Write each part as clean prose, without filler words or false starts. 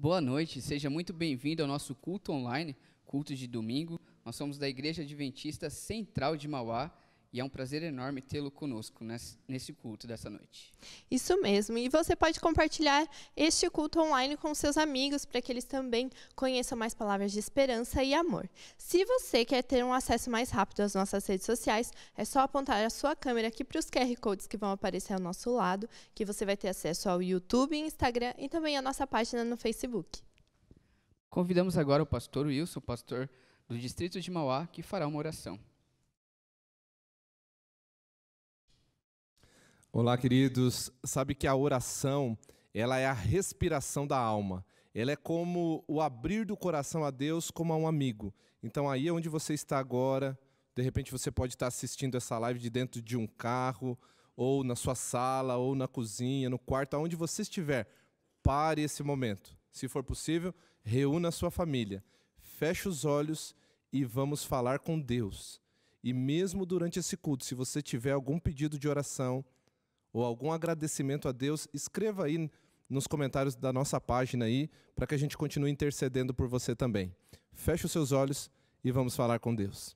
Boa noite, seja muito bem-vindo ao nosso culto online, culto de domingo. Nós somos da Igreja Adventista Central de Mauá e é um prazer enorme tê-lo conosco nesse culto dessa noite. Isso mesmo, e você pode compartilhar este culto online com seus amigos para que eles também conheçam mais palavras de esperança e amor. Se você quer ter um acesso mais rápido às nossas redes sociais, é só apontar a sua câmera aqui para os QR Codes que vão aparecer ao nosso lado, que você vai ter acesso ao YouTube, Instagram e também a nossa página no Facebook. Convidamos agora o pastor Wilson, pastor do Distrito de Mauá, que fará uma oração. Olá, queridos. Sabe que a oração, ela é a respiração da alma. Ela é como o abrir do coração a Deus como a um amigo. Então, aí onde você está agora, de repente você pode estar assistindo essa live de dentro de um carro, ou na sua sala, ou na cozinha, no quarto, aonde você estiver. Pare esse momento. Se for possível, reúna a sua família. Feche os olhos e vamos falar com Deus. E mesmo durante esse culto, se você tiver algum pedido de oração, ou algum agradecimento a Deus, escreva aí nos comentários da nossa página aí, para que a gente continue intercedendo por você também. Feche os seus olhos e vamos falar com Deus.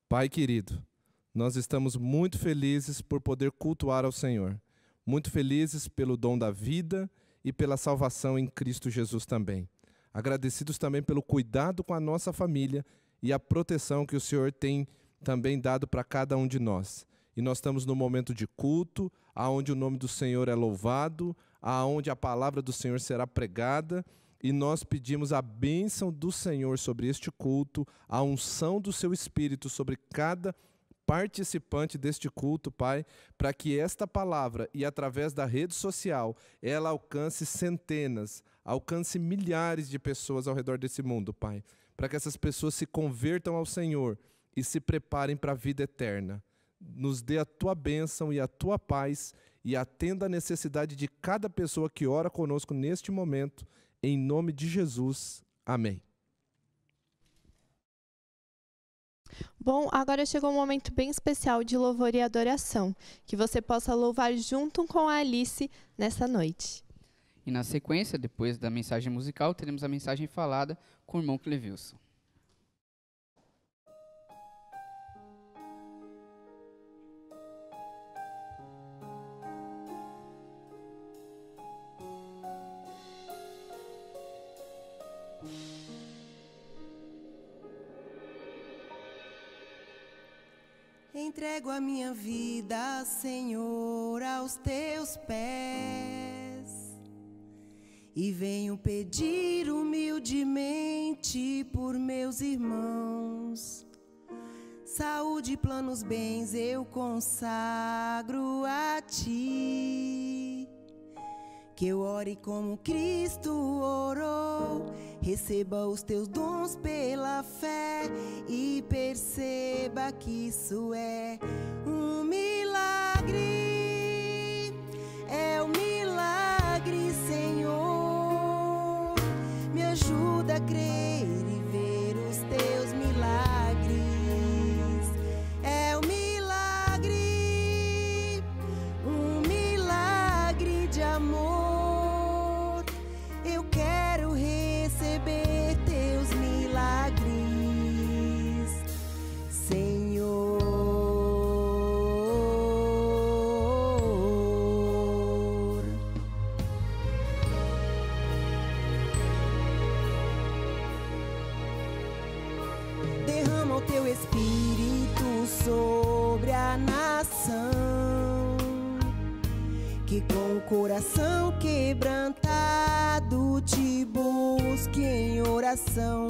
Pai querido, nós estamos muito felizes por poder cultuar ao Senhor. Muito felizes pelo dom da vida e pela salvação em Cristo Jesus também. Agradecidos também pelo cuidado com a nossa família e a proteção que o Senhor tem também dado para cada um de nós. E nós estamos no momento de culto, aonde o nome do Senhor é louvado, aonde a palavra do Senhor será pregada, e nós pedimos a bênção do Senhor sobre este culto, a unção do seu Espírito sobre cada participante deste culto, Pai, para que esta palavra, e através da rede social, ela alcance centenas, alcance milhares de pessoas ao redor desse mundo, Pai, para que essas pessoas se convertam ao Senhor e se preparem para a vida eterna. Nos dê a tua bênção e a tua paz e atenda a necessidade de cada pessoa que ora conosco neste momento, em nome de Jesus. Amém. Bom, agora chegou um momento bem especial de louvor e adoração, que você possa louvar junto com a Alice nessa noite. E na sequência, depois da mensagem musical, teremos a mensagem falada com o irmão Clevilson. Entrego a minha vida, Senhor, aos teus pés e venho pedir humildemente por meus irmãos. Saúde, planos, bens eu consagro a ti. Que eu ore como Cristo orou, receba os teus dons pela fé e perceba que isso é um milagre. É um milagre, Senhor. Me ajuda a crer e ver os teus milagres. É um milagre de amor. Derrama o teu Espírito sobre a nação, que com o coração quebrantado te busque em oração.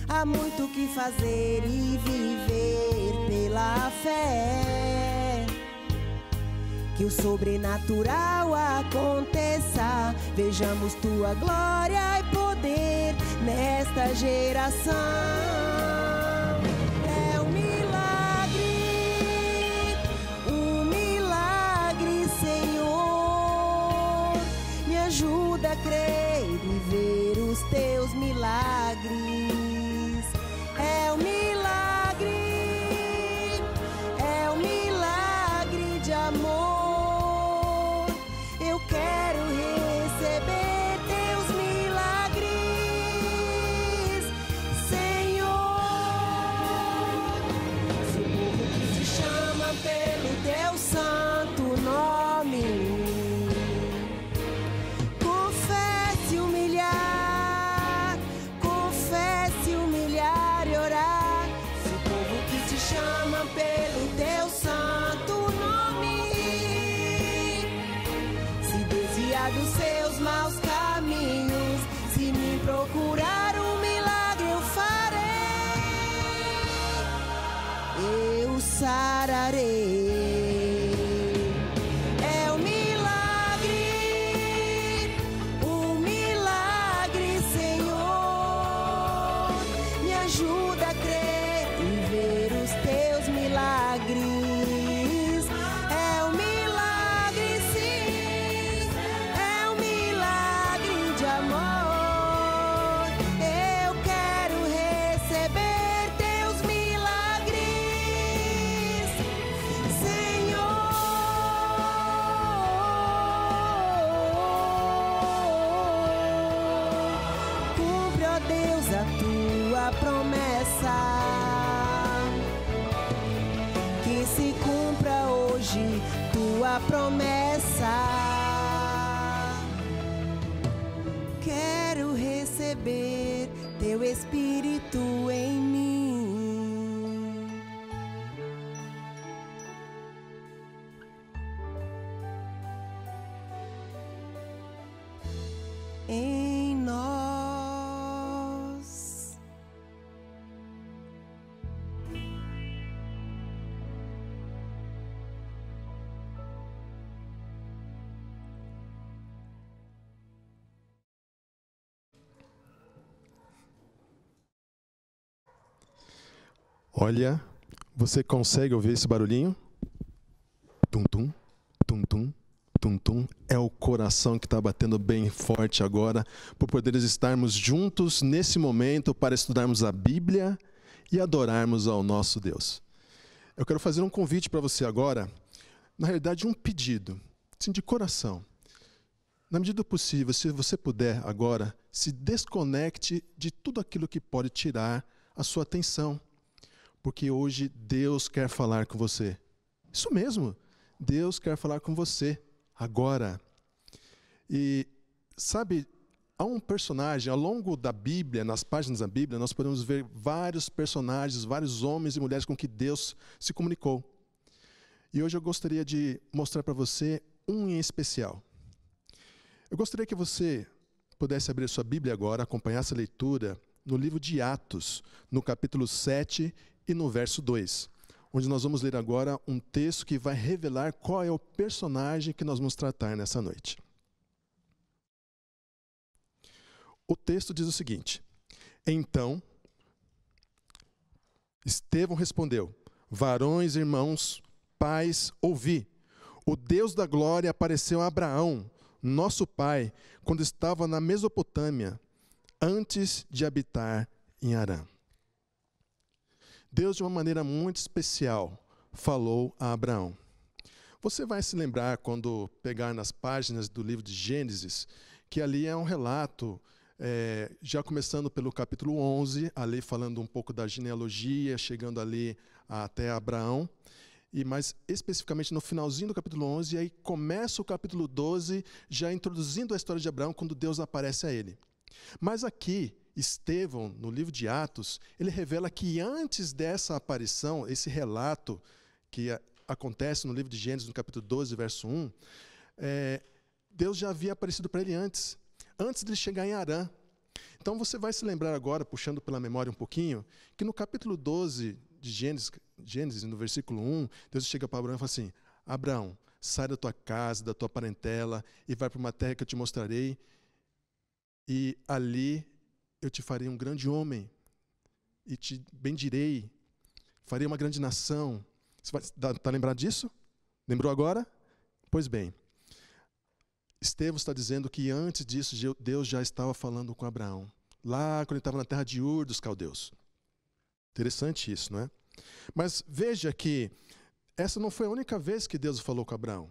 Há muito que fazer e viver pela fé. Que o sobrenatural aconteça, vejamos tua glória e poder nesta geração. É um milagre, Senhor. Me ajuda a crer e ver os teus milagres. É um milagre de amor. Eu quero receber teus milagres. sararei. É um milagre, Senhor. Me ajuda a crer e ver os teus milagres. É um milagre, sim, é um milagre de amor. Eu quero receber teus milagres, Senhor. Cumpre, ó Deus, a tua promessa. Que se cumpra hoje tua promessa. Quero receber teu Espírito em mim. Em nós. Olha, você consegue ouvir esse barulhinho? Tum-tum, tum-tum, tum-tum. É o coração que está batendo bem forte agora, por poderes estarmos juntos nesse momento para estudarmos a Bíblia e adorarmos ao nosso Deus. Eu quero fazer um convite para você agora, na realidade um pedido, assim, de coração. Na medida do possível, se você puder agora, se desconecte de tudo aquilo que pode tirar a sua atenção. Porque hoje Deus quer falar com você. Isso mesmo, Deus quer falar com você agora. E sabe, há um personagem, ao longo da Bíblia, nas páginas da Bíblia, nós podemos ver vários personagens, vários homens e mulheres com que Deus se comunicou. E hoje eu gostaria de mostrar para você um em especial. Eu gostaria que você pudesse abrir sua Bíblia agora, acompanhar essa leitura no livro de Atos, no capítulo 7 e no verso 2, onde nós vamos ler agora um texto que vai revelar qual é o personagem que nós vamos tratar nessa noite. O texto diz o seguinte: Então, Estevão respondeu: Varões, irmãos, pais, ouvi. O Deus da glória apareceu a Abraão, nosso pai, quando estava na Mesopotâmia, antes de habitar em Harã. Deus, de uma maneira muito especial, falou a Abraão. Você vai se lembrar, quando pegar nas páginas do livro de Gênesis, que ali é um relato, já começando pelo capítulo 11, ali falando um pouco da genealogia, chegando ali até Abraão, e mais especificamente no finalzinho do capítulo 11, e aí começa o capítulo 12, já introduzindo a história de Abraão, quando Deus aparece a ele. Mas aqui, Estevão, no livro de Atos, ele revela que antes dessa aparição, esse relato que acontece no livro de Gênesis, no capítulo 12, verso 1, Deus já havia aparecido para ele antes de ele chegar em Harã. Então você vai se lembrar agora, puxando pela memória um pouquinho, que no capítulo 12 de Gênesis, no versículo 1, Deus chega para Abraão e fala assim: Abraão, sai da tua casa, da tua parentela, e vai para uma terra que eu te mostrarei, e ali eu te farei um grande homem, e te bendirei, farei uma grande nação. Você está lembrado disso? Lembrou agora? Pois bem, Estevão está dizendo que antes disso Deus já estava falando com Abraão, lá quando ele estava na terra de Ur dos caldeus. Interessante isso, não é? Mas veja que essa não foi a única vez que Deus falou com Abraão.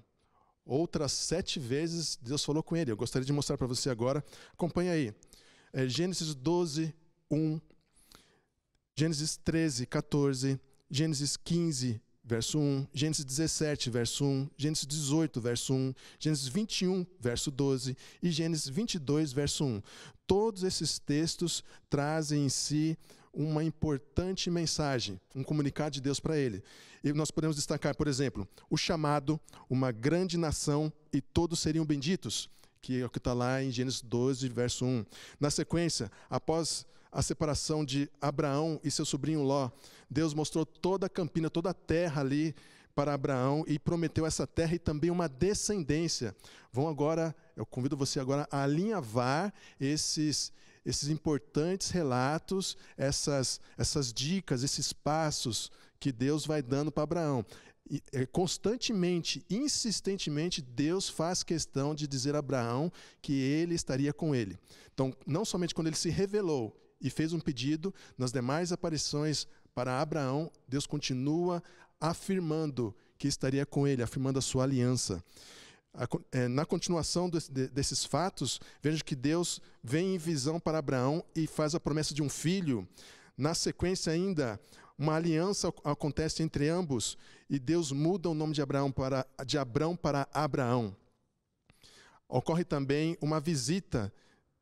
Outras 7 vezes Deus falou com ele. Eu gostaria de mostrar para você agora. Acompanhe aí. Gênesis 12, 1, Gênesis 13, 14, Gênesis 15, verso 1, Gênesis 17, verso 1, Gênesis 18, verso 1, Gênesis 21, verso 12 e Gênesis 22, verso 1. Todos esses textos trazem em si uma importante mensagem, um comunicado de Deus para ele. E nós podemos destacar, por exemplo, o chamado, uma grande nação e todos seriam benditos, que é o que está lá em Gênesis 12, verso 1. Na sequência, após a separação de Abraão e seu sobrinho Ló, Deus mostrou toda a campina, toda a terra ali para Abraão e prometeu essa terra e também uma descendência. Eu convido você agora a alinhavar esses importantes relatos, essas dicas, esses passos que Deus vai dando para Abraão. Constantemente, insistentemente, Deus faz questão de dizer a Abraão que ele estaria com ele. Então, não somente quando ele se revelou e fez um pedido, nas demais aparições para Abraão, Deus continua afirmando que estaria com ele, afirmando a sua aliança. Na continuação desses fatos, veja que Deus vem em visão para Abraão e faz a promessa de um filho. Na sequência ainda, uma aliança acontece entre ambos e Deus muda o nome de Abrão para Abraão. Ocorre também uma visita.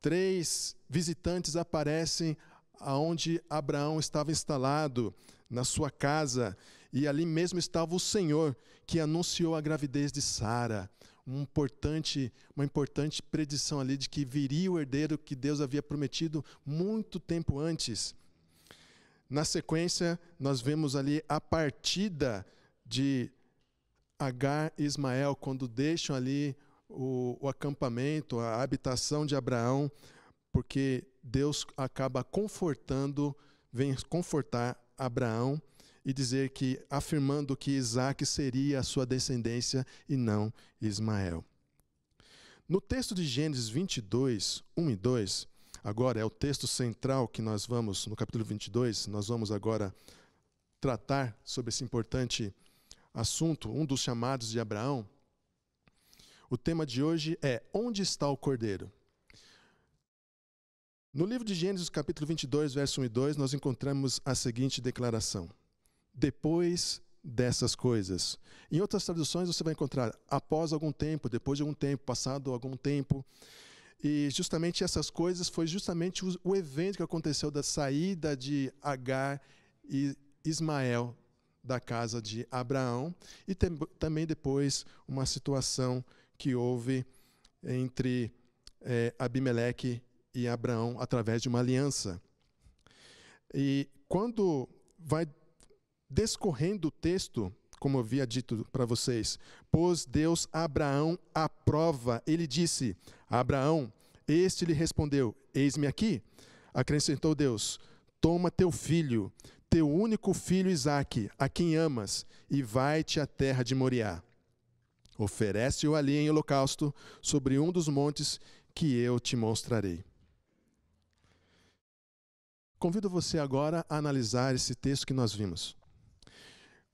3 visitantes aparecem aonde Abraão estava instalado, na sua casa, e ali mesmo estava o Senhor, que anunciou a gravidez de Sara. Uma importante predição ali de que viria o herdeiro que Deus havia prometido muito tempo antes. Na sequência, nós vemos ali a partida de Agar e Ismael, quando deixam ali o acampamento, a habitação de Abraão, porque Deus acaba vem confortar Abraão e afirmando que Isaac seria a sua descendência e não Ismael. No texto de Gênesis 22, 1 e 2, agora é o texto central que nós vamos, no capítulo 22, nós vamos agora tratar sobre esse importante assunto, um dos chamados de Abraão. O tema de hoje é: onde está o cordeiro? No livro de Gênesis, capítulo 22, verso 1 e 2, nós encontramos a seguinte declaração: depois dessas coisas. Em outras traduções você vai encontrar após algum tempo, depois de algum tempo, passado algum tempo. E justamente essas coisas foi justamente o evento que aconteceu da saída de Agar e Ismael da casa de Abraão, e também depois uma situação que houve entre Abimeleque e Abraão através de uma aliança. E quando vai descorrendo o texto, como eu havia dito para vocês, pôs Deus a Abraão à prova. Ele disse: Abraão, este lhe respondeu: eis-me aqui. Acrescentou Deus: toma teu filho, teu único filho Isaque, a quem amas, e vai-te à terra de Moriá. Oferece-o ali em holocausto sobre um dos montes que eu te mostrarei. Convido você agora a analisar esse texto que nós vimos.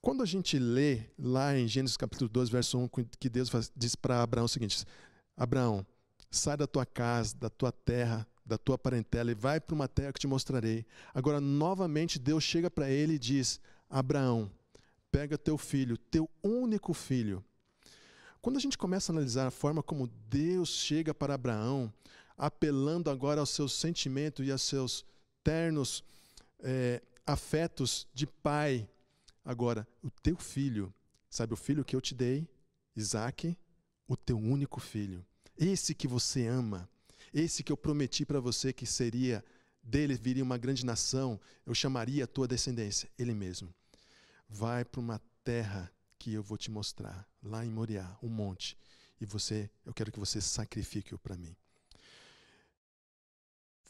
Quando a gente lê lá em Gênesis capítulo 12, verso 1, que Deus diz para Abraão o seguinte: Abraão, sai da tua casa, da tua terra, da tua parentela e vai para uma terra que te mostrarei. Agora, novamente, Deus chega para ele e diz: Abraão, pega teu filho, teu único filho. Quando a gente começa a analisar a forma como Deus chega para Abraão, apelando agora aos seus sentimentos e aos seus ternos afetos de pai, agora, o teu filho, sabe o filho que eu te dei? Isaque, o teu único filho. Esse que você ama, esse que eu prometi para você que dele viria uma grande nação, eu chamaria a tua descendência, ele mesmo. Vai para uma terra que eu vou te mostrar, lá em Moriá, um monte, e eu quero que você sacrifique-o para mim.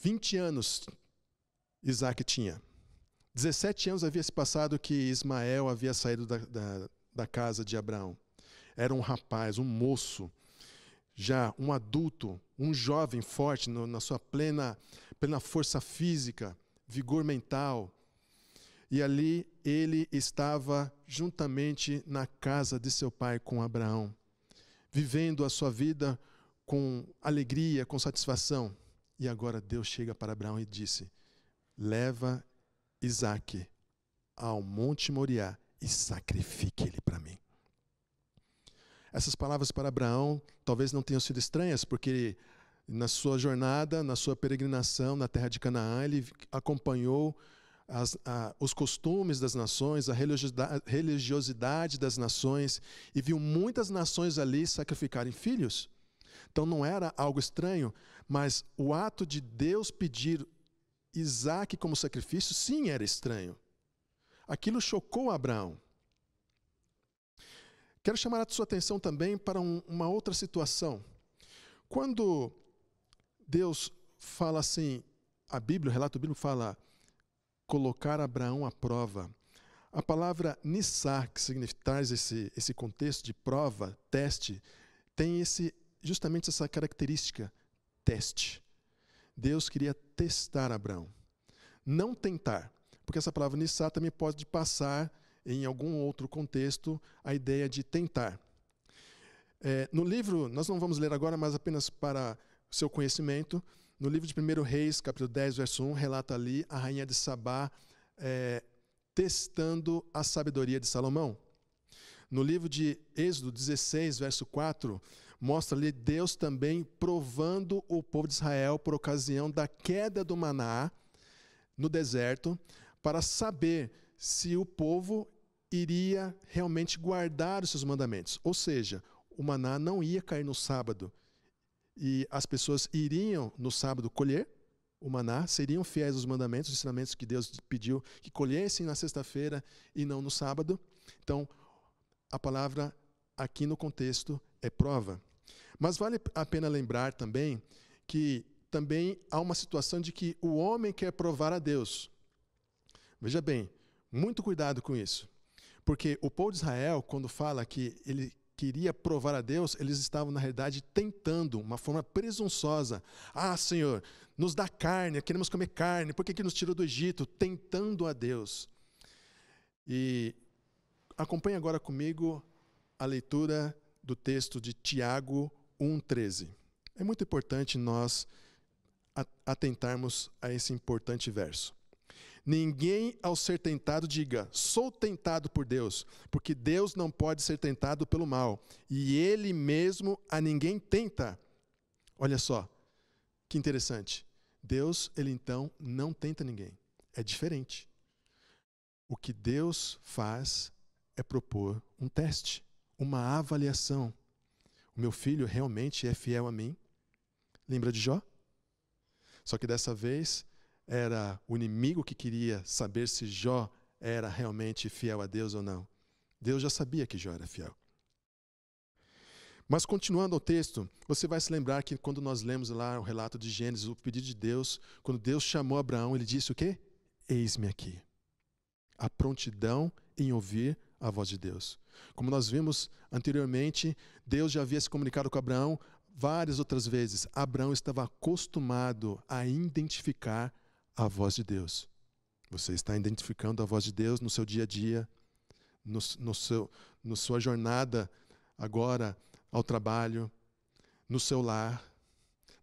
20 anos Isaque tinha. 17 anos havia se passado que Ismael havia saído da casa de Abraão. Era um rapaz, um moço, já um adulto, um jovem forte na sua plena força física, vigor mental. E ali ele estava juntamente na casa de seu pai com Abraão, vivendo a sua vida com alegria, com satisfação. E agora Deus chega para Abraão e disse: leva Isaque ao Monte Moriá e sacrifique ele para mim. Essas palavras para Abraão talvez não tenham sido estranhas, porque na sua jornada, na sua peregrinação na terra de Canaã, ele acompanhou os costumes das nações, a religiosidade das nações, e viu muitas nações ali sacrificarem filhos. Então não era algo estranho, mas o ato de Deus pedir Isaac como sacrifício, sim, era estranho. Aquilo chocou Abraão. Quero chamar a sua atenção também para uma outra situação. Quando Deus fala assim, o relato bíblico fala, colocar Abraão à prova. A palavra nissá, que traz esse contexto de prova, teste, tem justamente essa característica, teste. Deus queria testar Abraão. Não tentar, porque essa palavra nissá também pode passar, em algum outro contexto, a ideia de tentar. No livro, nós não vamos ler agora, mas apenas para seu conhecimento, no livro de 1 Reis, capítulo 10, verso 1, relata ali a rainha de Sabá testando a sabedoria de Salomão. No livro de Êxodo 16, verso 4, mostra ali Deus também provando o povo de Israel por ocasião da queda do maná no deserto, para saber se o povo iria realmente guardar os seus mandamentos. Ou seja, o maná não ia cair no sábado. E as pessoas iriam no sábado colher o maná, seriam fiéis aos mandamentos, os ensinamentos que Deus pediu que colhessem na sexta-feira e não no sábado. Então, a palavra aqui no contexto é prova. Mas vale a pena lembrar também que também há uma situação de que o homem quer provar a Deus. Veja bem, muito cuidado com isso. Porque o povo de Israel, quando fala que ele queria provar a Deus, eles estavam, na realidade, tentando, uma forma presunçosa. Ah, Senhor, nos dá carne, queremos comer carne, por que nos tirou do Egito? Tentando a Deus. E acompanhe agora comigo a leitura do texto de Tiago 1,13. É muito importante nós atentarmos a esse importante verso. Ninguém, ao ser tentado, diga, sou tentado por Deus, porque Deus não pode ser tentado pelo mal, e Ele mesmo a ninguém tenta. Olha só, que interessante. Deus, Ele então não tenta ninguém. É diferente. O que Deus faz é propor um teste, uma avaliação. O meu filho realmente é fiel a mim? Lembra de Jó? Só que dessa vez era o inimigo que queria saber se Jó era realmente fiel a Deus ou não. Deus já sabia que Jó era fiel. Mas continuando o texto, você vai se lembrar que quando nós lemos lá o relato de Gênesis, o pedido de Deus, quando Deus chamou Abraão, ele disse o quê? Eis-me aqui. A prontidão em ouvir a voz de Deus. Como nós vimos anteriormente, Deus já havia se comunicado com Abraão várias outras vezes. Abraão estava acostumado a identificar a voz de Deus. Você está identificando a voz de Deus no seu dia a dia, na sua jornada agora ao trabalho, no seu lar,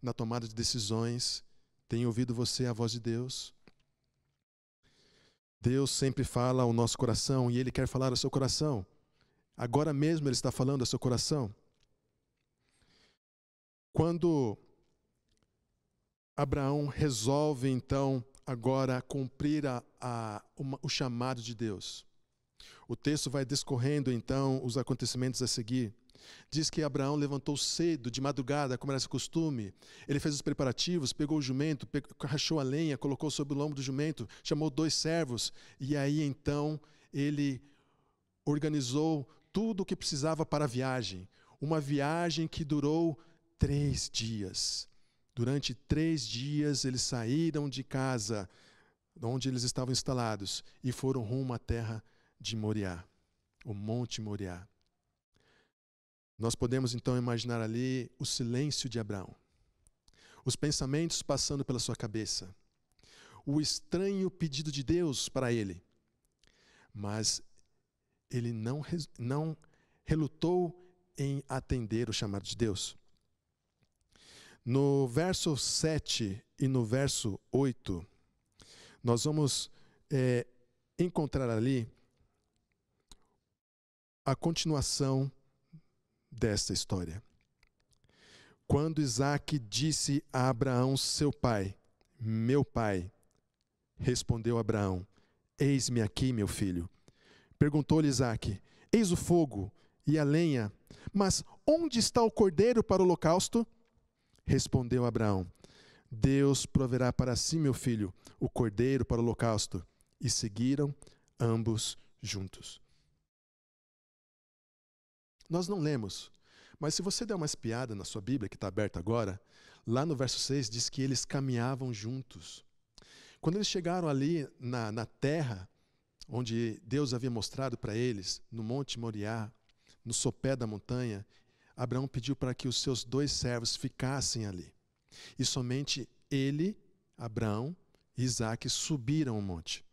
na tomada de decisões. Tem ouvido você a voz de Deus? Deus sempre fala ao nosso coração e Ele quer falar ao seu coração. Agora mesmo Ele está falando ao seu coração. Quando Abraão resolve, então, agora cumprir o chamado de Deus. O texto vai discorrendo, então, os acontecimentos a seguir. Diz que Abraão levantou cedo, de madrugada, como era seu costume. Ele fez os preparativos, pegou o jumento, rachou a lenha, colocou sobre o lombo do jumento, chamou 2 servos. E aí, então, ele organizou tudo o que precisava para a viagem. Uma viagem que durou 3 dias. Durante 3 dias eles saíram de casa, onde eles estavam instalados, e foram rumo à terra de Moriá, o Monte Moriá. Nós podemos então imaginar ali o silêncio de Abraão, os pensamentos passando pela sua cabeça, o estranho pedido de Deus para ele, mas ele não relutou em atender o chamado de Deus. No verso 7 e no verso 8, nós vamos encontrar ali a continuação desta história. Quando Isaac disse a Abraão, seu pai, meu pai, respondeu Abraão, eis-me aqui, meu filho. Perguntou-lhe Isaac, eis o fogo e a lenha, mas onde está o cordeiro para o holocausto? Respondeu Abraão, Deus proverá para si, meu filho, o cordeiro para o holocausto e seguiram ambos juntos. Nós não lemos, mas se você der uma espiada na sua Bíblia, que está aberta agora, lá no verso 6 diz que eles caminhavam juntos. Quando eles chegaram ali na terra, onde Deus havia mostrado para eles, no Monte Moriá, no sopé da montanha, Abraão pediu para que os seus 2 servos ficassem ali. E somente ele, Abraão e Isaque subiram o monte.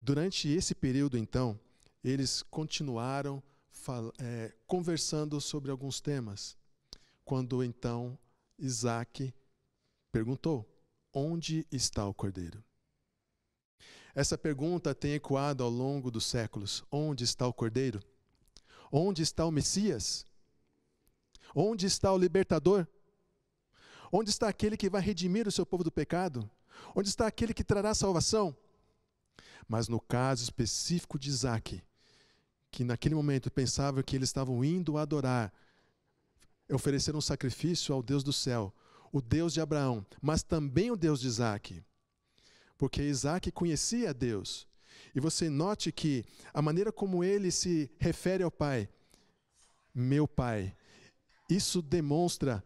Durante esse período, então, eles continuaram conversando sobre alguns temas. Quando, então, Isaque perguntou: onde está o cordeiro? Essa pergunta tem ecoado ao longo dos séculos. Onde está o cordeiro? Onde está o Messias? Onde está o libertador? Onde está aquele que vai redimir o seu povo do pecado? Onde está aquele que trará salvação? Mas no caso específico de Isaque, que naquele momento pensava que eles estavam indo adorar, oferecer um sacrifício ao Deus do céu, o Deus de Abraão, mas também o Deus de Isaque, porque Isaque conhecia a Deus. E você note que a maneira como ele se refere ao pai, meu pai, isso demonstra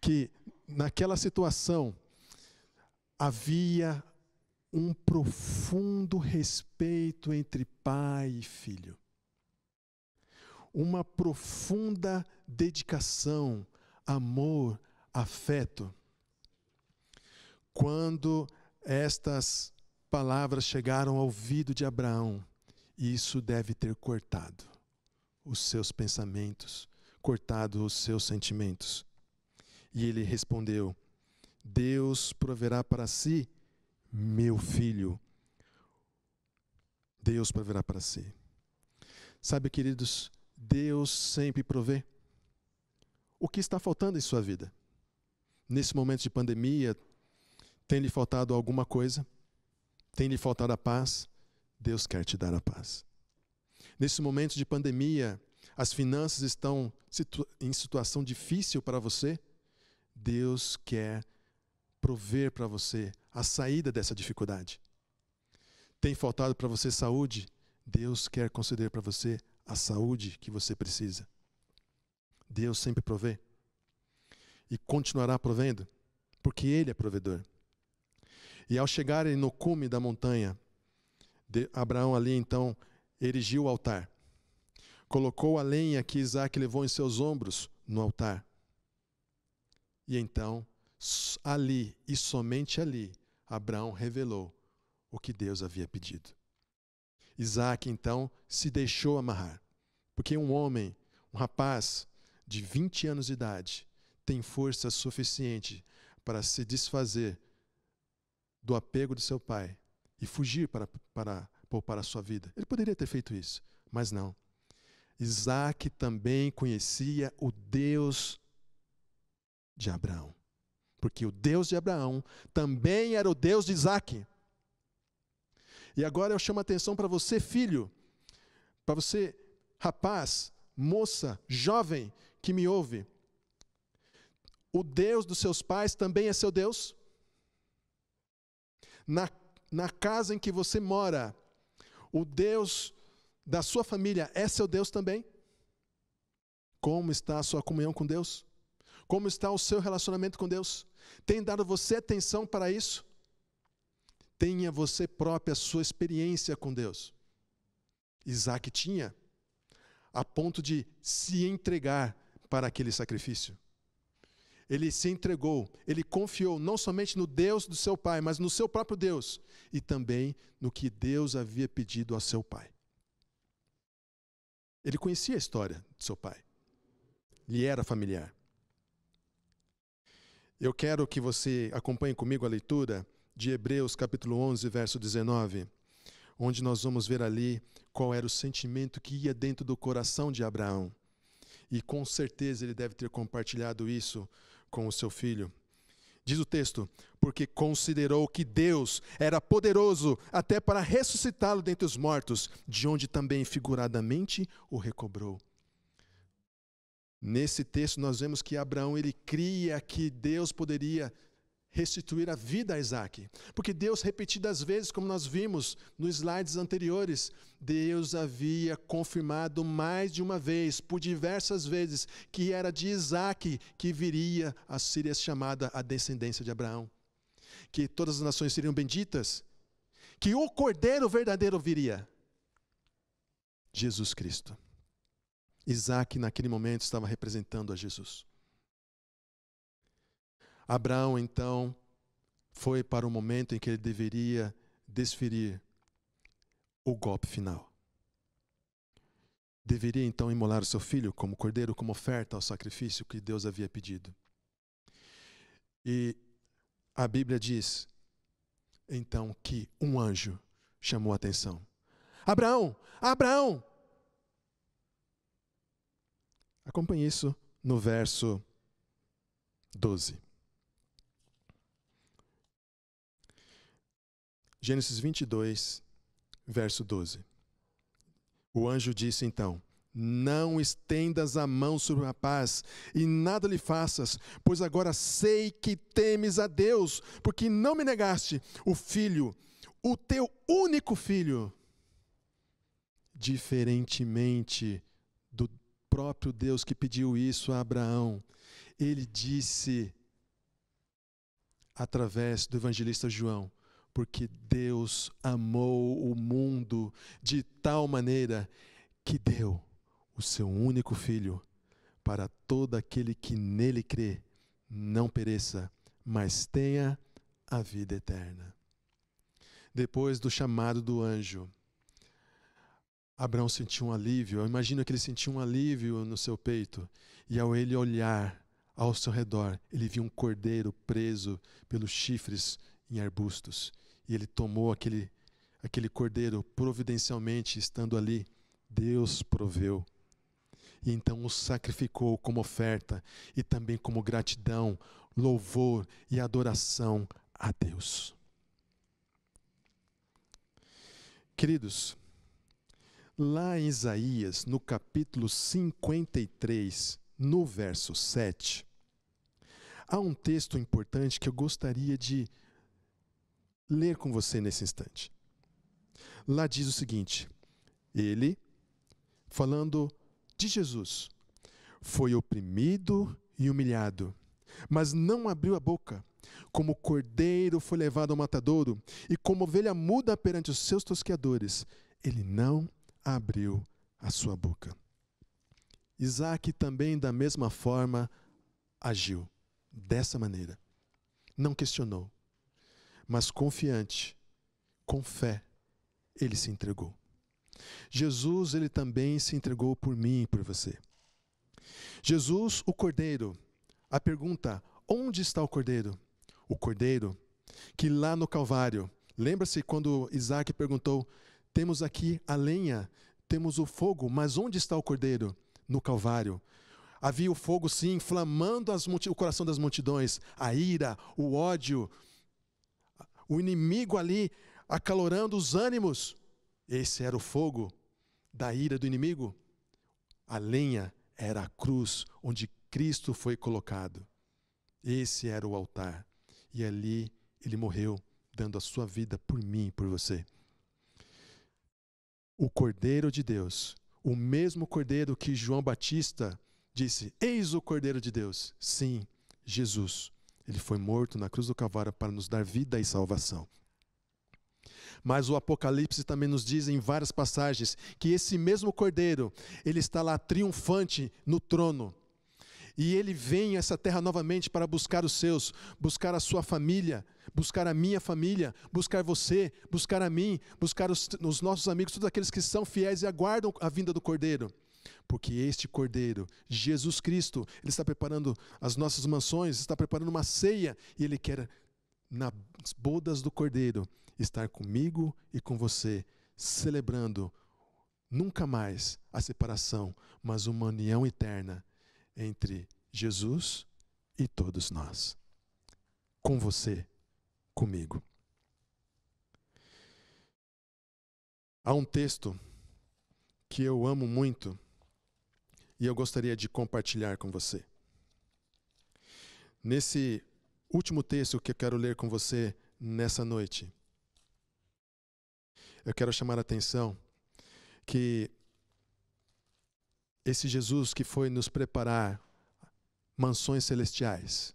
que naquela situação havia um profundo respeito entre pai e filho. Uma profunda dedicação, amor, afeto. Quando estas palavras chegaram ao ouvido de Abraão, isso deve ter cortado os seus pensamentos, cortado os seus sentimentos. E ele respondeu: Deus proverá para si, meu filho. Deus proverá para si. Sabe, queridos, Deus sempre provê. O que está faltando em sua vida? Nesse momento de pandemia, tem lhe faltado alguma coisa? Tem lhe faltado a paz? Deus quer te dar a paz. Nesse momento de pandemia, as finanças estão em situação difícil para você? Deus quer prover para você a saída dessa dificuldade. Tem faltado para você saúde? Deus quer conceder para você a saúde que você precisa. Deus sempre provê. E continuará provendo, porque Ele é provedor. E ao chegarem no cume da montanha, Abraão ali então erigiu o altar. Colocou a lenha que Isaque levou em seus ombros no altar. E então, ali e somente ali, Abraão revelou o que Deus havia pedido. Isaque então se deixou amarrar. Porque um homem, um rapaz de 20 anos de idade, tem força suficiente para se desfazer do apego de seu pai e fugir para poupar a sua vida. Ele poderia ter feito isso, mas não. Isaque também conhecia o Deus de Abraão. Porque o Deus de Abraão também era o Deus de Isaque. E agora eu chamo a atenção para você, filho, para você, rapaz, moça, jovem que me ouve. O Deus dos seus pais também é seu Deus? Na casa em que você mora, o Deus da sua família é seu Deus também? Como está a sua comunhão com Deus? Como está o seu relacionamento com Deus? Tem dado você atenção para isso? Tenha você própria a sua experiência com Deus. Isaque tinha, a ponto de se entregar para aquele sacrifício. Ele se entregou, ele confiou não somente no Deus do seu pai, mas no seu próprio Deus, e também no que Deus havia pedido ao seu pai. Ele conhecia a história de seu pai, lhe era familiar. Eu quero que você acompanhe comigo a leitura de Hebreus capítulo 11, verso 19, onde nós vamos ver ali qual era o sentimento que ia dentro do coração de Abraão. E com certeza ele deve ter compartilhado isso com o seu filho. Diz o texto: porque considerou que Deus era poderoso até para ressuscitá-lo dentre os mortos, de onde também figuradamente o recobrou. Nesse texto nós vemos que Abraão, ele cria que Deus poderia restituir a vida a Isaac. Porque Deus, repetidas vezes, como nós vimos nos slides anteriores, Deus havia confirmado mais de uma vez, por diversas vezes, que era de Isaac que viria a ser chamada a descendência de Abraão. Que todas as nações seriam benditas. Que o Cordeiro verdadeiro viria. Jesus Cristo. Isaac, naquele momento, estava representando a Jesus. Abraão, então, foi para o momento em que ele deveria desferir o golpe final. Deveria, então, imolar o seu filho como cordeiro, como oferta ao sacrifício que Deus havia pedido. E a Bíblia diz, então, que um anjo chamou a atenção. Abraão! Abraão! Acompanhe isso no verso 12. Gênesis 22, verso 12. O anjo disse então: não estendas a mão sobre o rapaz e nada lhe faças, pois agora sei que temes a Deus, porque não me negaste o filho, o teu único filho. Diferentemente do próprio Deus que pediu isso a Abraão, ele disse, através do evangelista João, porque Deus amou o mundo de tal maneira que deu o seu único filho para todo aquele que nele crê, não pereça, mas tenha a vida eterna. Depois do chamado do anjo, Abraão sentiu um alívio. Eu imagino que ele sentiu um alívio no seu peito. E ao ele olhar ao seu redor, ele viu um cordeiro preso pelos chifres em arbustos. E ele tomou aquele cordeiro providencialmente, estando ali. Deus proveu. E então o sacrificou como oferta e também como gratidão, louvor e adoração a Deus. Queridos, lá em Isaías, no capítulo 53, no verso 7, há um texto importante que eu gostaria de ler com você nesse instante. Lá diz o seguinte: ele, falando de Jesus, foi oprimido e humilhado, mas não abriu a boca. Como cordeiro foi levado ao matadouro, e como ovelha muda perante os seus tosqueadores, ele não abriu a sua boca. Isaac também, da mesma forma, agiu dessa maneira. Não questionou, mas confiante, com fé, ele se entregou. Jesus, ele também se entregou por mim e por você. Jesus, o Cordeiro. A pergunta: onde está o Cordeiro? O Cordeiro que lá no Calvário, lembra-se quando Isaac perguntou: temos aqui a lenha, temos o fogo, mas onde está o Cordeiro? No Calvário. Havia o fogo, sim, inflamando o coração das multidões, a ira, o ódio, o inimigo ali acalorando os ânimos. Esse era o fogo da ira do inimigo. A lenha era a cruz onde Cristo foi colocado. Esse era o altar. E ali ele morreu, dando a sua vida por mim e por você. O Cordeiro de Deus, o mesmo Cordeiro que João Batista disse: eis o Cordeiro de Deus. Sim, Jesus. Ele foi morto na cruz do Calvário para nos dar vida e salvação. Mas o Apocalipse também nos diz em várias passagens que esse mesmo Cordeiro, ele está lá triunfante no trono. E ele vem a essa terra novamente para buscar os seus, buscar a sua família, buscar a minha família, buscar você, buscar a mim, buscar os nossos amigos, todos aqueles que são fiéis e aguardam a vinda do Cordeiro. Porque este Cordeiro, Jesus Cristo, ele está preparando as nossas mansões, está preparando uma ceia, e ele quer, nas bodas do Cordeiro, estar comigo e com você, celebrando nunca mais a separação, mas uma união eterna entre Jesus e todos nós. Com você, comigo. Há um texto que eu amo muito e eu gostaria de compartilhar com você. Nesse último texto que eu quero ler com você nessa noite. Eu quero chamar a atenção que esse Jesus que foi nos preparar mansões celestiais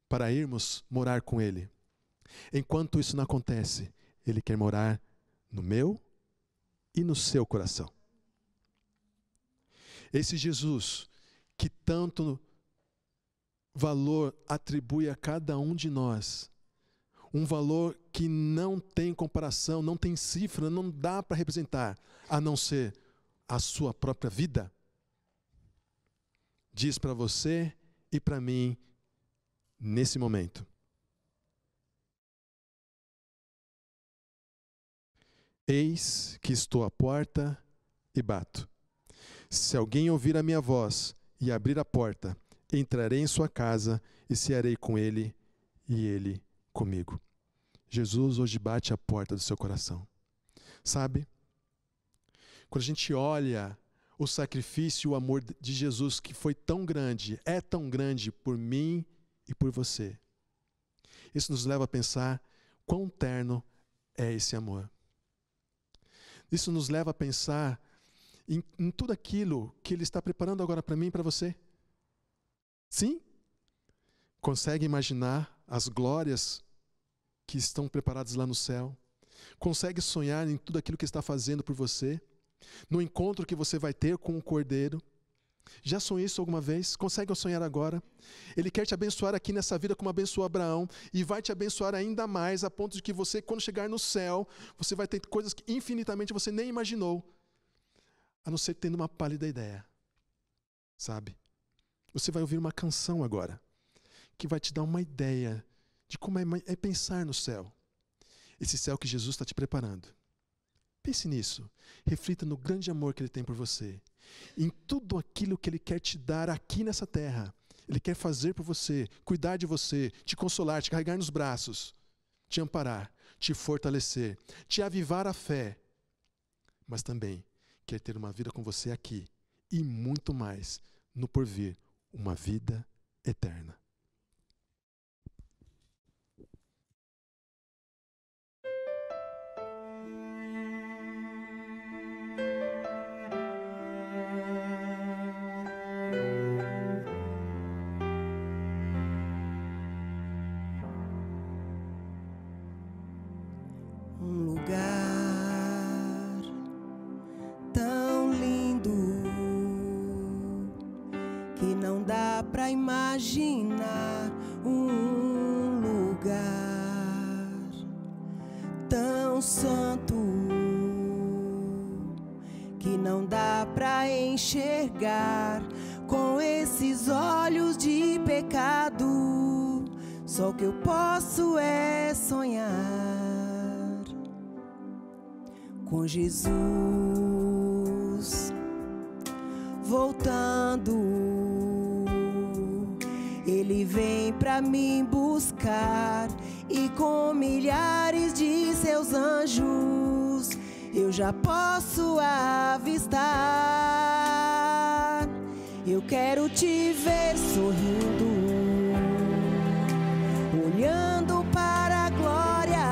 para irmos morar com Ele, enquanto isso não acontece, Ele quer morar no meu e no seu coração. Esse Jesus que tanto valor atribui a cada um de nós, um valor que não tem comparação, não tem cifra, não dá para representar, a não ser a sua própria vida, diz para você e para mim nesse momento: eis que estou à porta e bato. Se alguém ouvir a minha voz e abrir a porta, entrarei em sua casa e cearei com ele e ele comigo. Jesus hoje bate a porta do seu coração. Sabe? Quando a gente olha o sacrifício e o amor de Jesus, que foi tão grande, é tão grande por mim e por você, isso nos leva a pensar quão terno é esse amor. Isso nos leva a pensar em tudo aquilo que Ele está preparando agora para mim e para você. Sim? Consegue imaginar as glórias que estão preparadas lá no céu? Consegue sonhar em tudo aquilo que está fazendo por você? No encontro que você vai ter com o Cordeiro? Já sonhou isso alguma vez? Consegue sonhar agora? Ele quer te abençoar aqui nessa vida como abençoou Abraão, e vai te abençoar ainda mais, a ponto de que você, quando chegar no céu, você vai ter coisas que infinitamente você nem imaginou, a não ser tendo uma pálida ideia. Sabe? Você vai ouvir uma canção agora, que vai te dar uma ideia de como é pensar no céu. Esse céu que Jesus está te preparando. Pense nisso. Reflita no grande amor que Ele tem por você. Em tudo aquilo que Ele quer te dar aqui nessa terra. Ele quer fazer por você, cuidar de você, te consolar, te carregar nos braços, te amparar, te fortalecer, te avivar a fé. Mas também quer ter uma vida com você aqui e muito mais no porvir, uma vida eterna. Um lugar tão lindo que não dá pra imaginar. Um lugar tão santo que não dá pra enxergar com esses olhos de pecado. Só o que eu posso é sonhar com Jesus voltando. Ele vem pra me buscar, e com milhares de seus anjos eu já posso avistar. Eu quero te ver sorrindo, olhando para a glória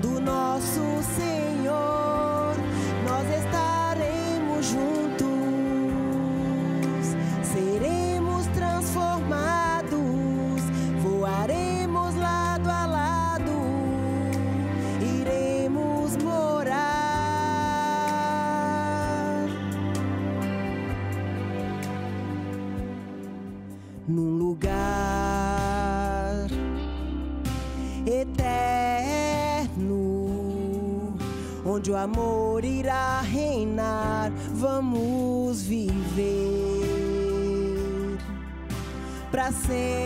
do nosso Senhor. Nós estaremos juntos, seremos transformados, voaremos lado a lado, iremos morar num lugar eterno, onde o amor irá reinar. Vamos viver pra sempre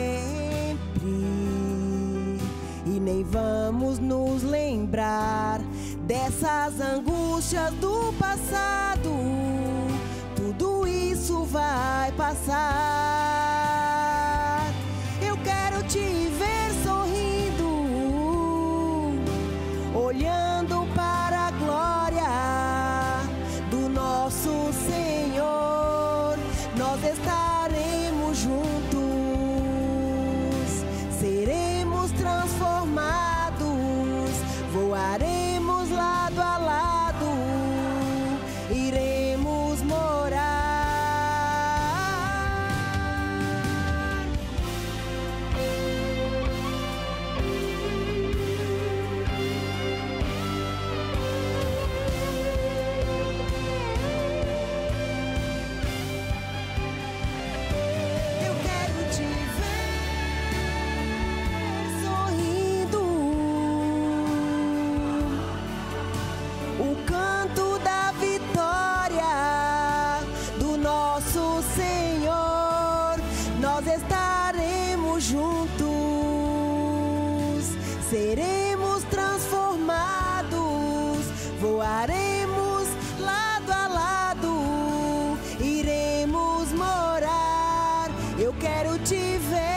e nem vamos nos lembrar dessas angústias do passado. Tudo isso vai passar. Eu quero te ver sorrindo, olhando para a glória do nosso Senhor. Nós estaremos juntos, seremos transformados, voaremos lado a lado, iremos morar. Eu quero te ver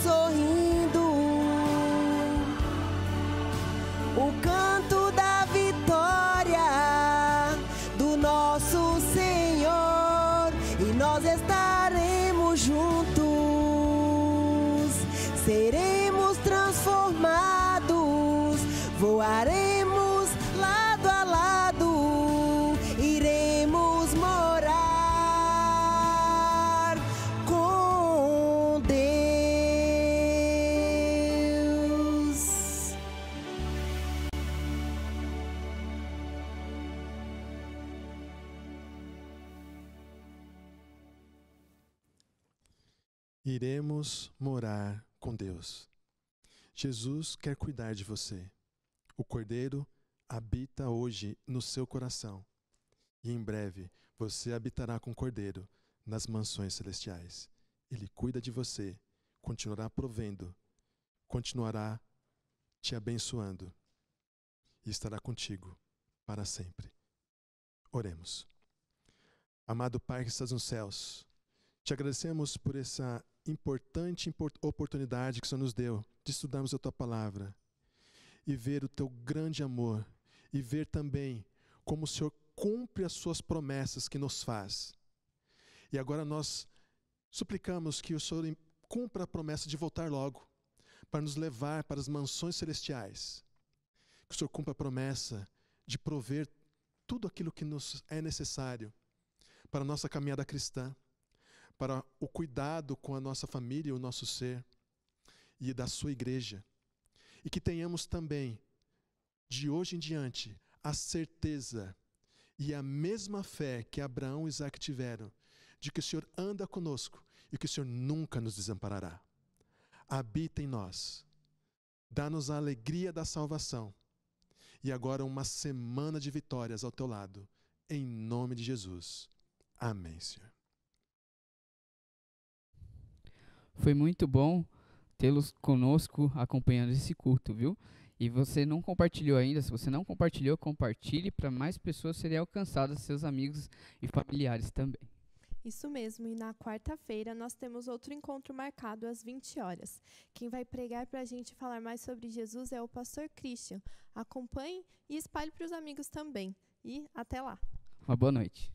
sorrindo. O canto da vitória do nosso Senhor, e nós estaremos juntos, seremos transformados, voaremos lado a lado, iremos morar com Deus. Iremos morar com Deus. Jesus quer cuidar de você. O Cordeiro habita hoje no seu coração. E em breve você habitará com o Cordeiro nas mansões celestiais. Ele cuida de você, continuará provendo, continuará te abençoando e estará contigo para sempre. Oremos. Amado Pai que estás nos céus, te agradecemos por essa importante oportunidade que o Senhor nos deu de estudarmos a Tua Palavra e ver o Teu grande amor e ver também como o Senhor cumpre as Suas promessas que nos faz. E agora nós suplicamos que o Senhor cumpra a promessa de voltar logo para nos levar para as mansões celestiais. Que o Senhor cumpra a promessa de prover tudo aquilo que nos é necessário para a nossa caminhada cristã, para o cuidado com a nossa família e o nosso ser, e da sua igreja. E que tenhamos também, de hoje em diante, a certeza e a mesma fé que Abraão e Isaac tiveram, de que o Senhor anda conosco e que o Senhor nunca nos desamparará. Habita em nós, dá-nos a alegria da salvação, e agora uma semana de vitórias ao teu lado, em nome de Jesus. Amém, Senhor. Foi muito bom tê-los conosco acompanhando esse culto, viu? E você não compartilhou ainda, se você não compartilhou, compartilhe para mais pessoas serem alcançadas, seus amigos e familiares também. Isso mesmo, e na quarta-feira nós temos outro encontro marcado às 20 horas. Quem vai pregar para a gente falar mais sobre Jesus é o pastor Christian. Acompanhe e espalhe para os amigos também. E até lá! Uma boa noite.